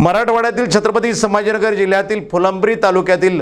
मराठवाड्यातील छत्रपती संभाजीनगर जिल्ह्यातील फुलंब्री तालुक्यातील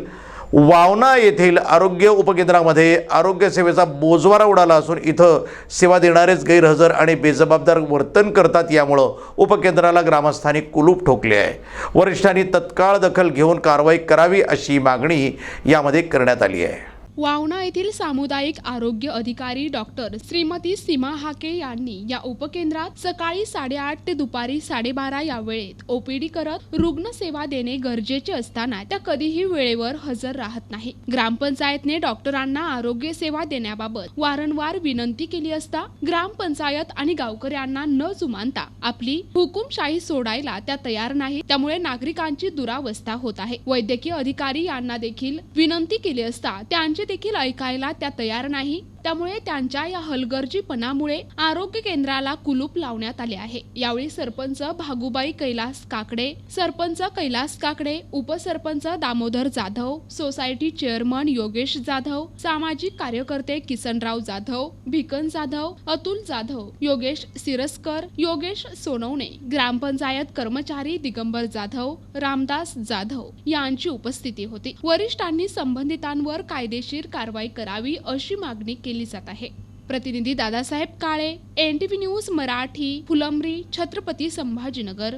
वावना येथील आरोग्य उपकेंद्रामध्ये आरोग्य सेवेचा बोजवारा उडाला असून इथं सेवा देणारेच गैरहजर आणि बेजबाबदार वर्तन करतात। यामुळं उपकेंद्राला ग्रामस्थांनी कुलूप ठोकले आहे। वरिष्ठांनी तत्काळ दखल घेऊन कारवाई करावी अशी मागणी यामध्ये करण्यात आली आहे। वावना येथील सामुदायिक आरोग्य अधिकारी डॉक्टर श्रीमती सीमा हाके यांनी या उपकेंद्रात सकाळी 8:30 ते दुपारी 12:30 या वेळेत ओपीडी करत रुग्ण सेवा देणे गरजेचे असताना त्या कधीही वेळेवर हजर राहत नाही। ग्रामपंचायतने डॉक्टरांना आरोग्य सेवा देण्याबाबत वारंवार विनंती केली असता ग्रामपंचायत आणि गावकऱ्यांना न जुमानता आपली हुकुमशाही सोडायला त्या तयार नाही। त्यामुळे नागरिकांची दुरावस्था होत आहे। वैद्यकीय अधिकारी यांना देखील विनंती केली असता त्यांचे देखील ऐकायला त्या तयार नाही। त्यामुळे त्यांच्या या हलगर्जीपणामुळे आरोग्य केंद्राला कुलूप लावण्यात आले आहे। यावेळी सरपंच भागुबाई कैलास काकडे, सरपंच कैलास काकडे, उपसरपंच दामोदर जाधव, सोसायटी चेअरमन योगेश जाधव, सामाजिक कार्यकर्ते किसनराव जाधव, भिकन जाधव, अतुल जाधव, योगेश सिरस्कर, योगेश सोनवणे, ग्रामपंचायत कर्मचारी दिगंबर जाधव, रामदास जाधव यांची उपस्थिती होती। वरिष्ठांनी संबंधितांवर कायदेशीर कारवाई करावी अशी मागणी केली जात आहे। प्रतिनिधी दादासाहेब काळे, NTV न्यूज मराठी, फुलंब्री, छत्रपती संभाजीनगर।